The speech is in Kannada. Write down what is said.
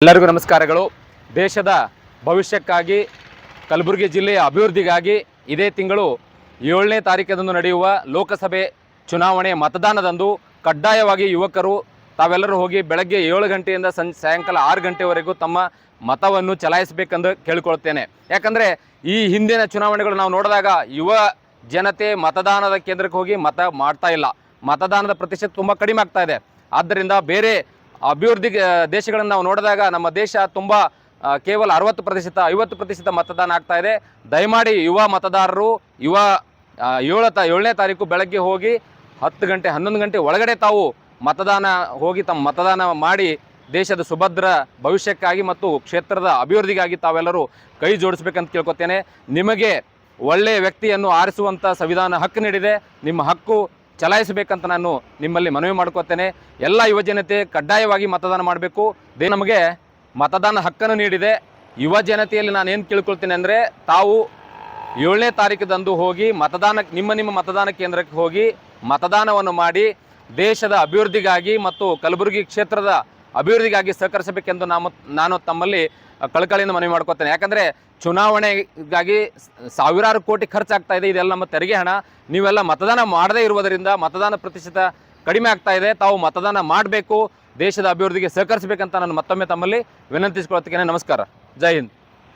ಎಲ್ಲರಿಗೂ ನಮಸ್ಕಾರಗಳು. ದೇಶದ ಭವಿಷ್ಯಕ್ಕಾಗಿ ಕಲಬುರಗಿ ಜಿಲ್ಲೆಯ ಅಭಿವೃದ್ಧಿಗಾಗಿ ಇದೇ ತಿಂಗಳು 7ನೇ ತಾರೀಕದಂದು ನಡೆಯುವ ಲೋಕಸಭೆ ಚುನಾವಣೆ ಮತದಾನದಂದು ಕಡ್ಡಾಯವಾಗಿ ಯುವಕರು ತಾವೆಲ್ಲರೂ ಹೋಗಿ ಬೆಳಗ್ಗೆ 7 ಗಂಟೆಯಿಂದ ಸಾಯಂಕಾಲ 6 ಗಂಟೆವರೆಗೂ ತಮ್ಮ ಮತವನ್ನು ಚಲಾಯಿಸಬೇಕೆಂದು ಕೇಳಿಕೊಳ್ಳುತ್ತೇನೆ. ಯಾಕಂದರೆ ಈ ಹಿಂದಿನ ಚುನಾವಣೆಗಳು ನಾವು ನೋಡಿದಾಗ ಯುವ ಜನತೆ ಮತದಾನದ ಕೇಂದ್ರಕ್ಕೆ ಹೋಗಿ ಮತ ಮಾಡ್ತಾ ಇಲ್ಲ, ಮತದಾನದ ಪ್ರತಿಶತ ತುಂಬ ಕಡಿಮೆ ಆಗ್ತಾ ಇದೆ. ಆದ್ದರಿಂದ ಬೇರೆ ಅಭಿವೃದ್ಧಿ ದೇಶಗಳನ್ನು ನಾವು ನೋಡಿದಾಗ ನಮ್ಮ ದೇಶ ತುಂಬ ಕೇವಲ 60%, 50% ಮತದಾನ ಆಗ್ತಾ ಇದೆ. ದಯಮಾಡಿ ಯುವ ಮತದಾರರು 7ನೇ ತಾರೀಕು ಬೆಳಗ್ಗೆ ಹೋಗಿ 10 ಗಂಟೆ 11 ಗಂಟೆ ಒಳಗಡೆ ತಾವು ತಮ್ಮ ಮತದಾನ ಮಾಡಿ ದೇಶದ ಸುಭದ್ರ ಭವಿಷ್ಯಕ್ಕಾಗಿ ಮತ್ತು ಕ್ಷೇತ್ರದ ಅಭಿವೃದ್ಧಿಗಾಗಿ ತಾವೆಲ್ಲರೂ ಕೈ ಜೋಡಿಸಬೇಕಂತ ಕೇಳ್ಕೊತೇನೆ. ನಿಮಗೆ ಒಳ್ಳೆಯ ವ್ಯಕ್ತಿಯನ್ನು ಆರಿಸುವಂಥ ಸಂವಿಧಾನ ಹಕ್ಕು ನೀಡಿದೆ. ನಿಮ್ಮ ಹಕ್ಕು ಚಲಾಯಿಸಬೇಕಂತ ನಾನು ನಿಮ್ಮಲ್ಲಿ ಮನವಿ ಮಾಡ್ಕೋತೇನೆ. ಎಲ್ಲ ಯುವಜನತೆ ಕಡ್ಡಾಯವಾಗಿ ಮತದಾನ ಮಾಡಬೇಕು. ನಮಗೆ ಮತದಾನ ಹಕ್ಕನ್ನು ನೀಡಿದೆ. ಯುವ ಜನತೆಯಲ್ಲಿ ನಾನು ಏನು ಕೇಳ್ಕೊಳ್ತೇನೆ ಅಂದರೆ, ತಾವು 7ನೇ ತಾರೀಕದಂದು ಹೋಗಿ ನಿಮ್ಮ ಮತದಾನ ಕೇಂದ್ರಕ್ಕೆ ಹೋಗಿ ಮತದಾನವನ್ನು ಮಾಡಿ ದೇಶದ ಅಭಿವೃದ್ಧಿಗಾಗಿ ಮತ್ತು ಕಲಬುರಗಿ ಕ್ಷೇತ್ರದ ಅಭಿವೃದ್ಧಿಗಾಗಿ ಸಹಕರಿಸಬೇಕೆಂದು ನಾನು ತಮ್ಮಲ್ಲಿ ಕಳಕಳಿಯಿಂದ ಮನವಿ ಮಾಡ್ಕೋತೇನೆ. ಯಾಕಂದರೆ ಚುನಾವಣೆಗಾಗಿ ಸಾವಿರಾರು ಕೋಟಿ ಖರ್ಚಾಗ್ತಾ ಇದೆ. ಇದೆಲ್ಲ ನಮ್ಮ ತೆರಿಗೆ ಹಣ. ನೀವೆಲ್ಲ ಮತದಾನ ಮಾಡದೇ ಇರುವುದರಿಂದ ಮತದಾನ ಪ್ರತಿಶತ ಕಡಿಮೆ ಆಗ್ತಾ ಇದೆ. ತಾವು ಮತದಾನ ಮಾಡಬೇಕು, ದೇಶದ ಅಭಿವೃದ್ಧಿಗೆ ಸಹಕರಿಸಬೇಕಂತ ನಾನು ಮತ್ತೊಮ್ಮೆ ತಮ್ಮಲ್ಲಿ ವಿನಂತಿಸಿಕೊಳ್ತೇನೆ. ನಮಸ್ಕಾರ. ಜೈ ಹಿಂದ್.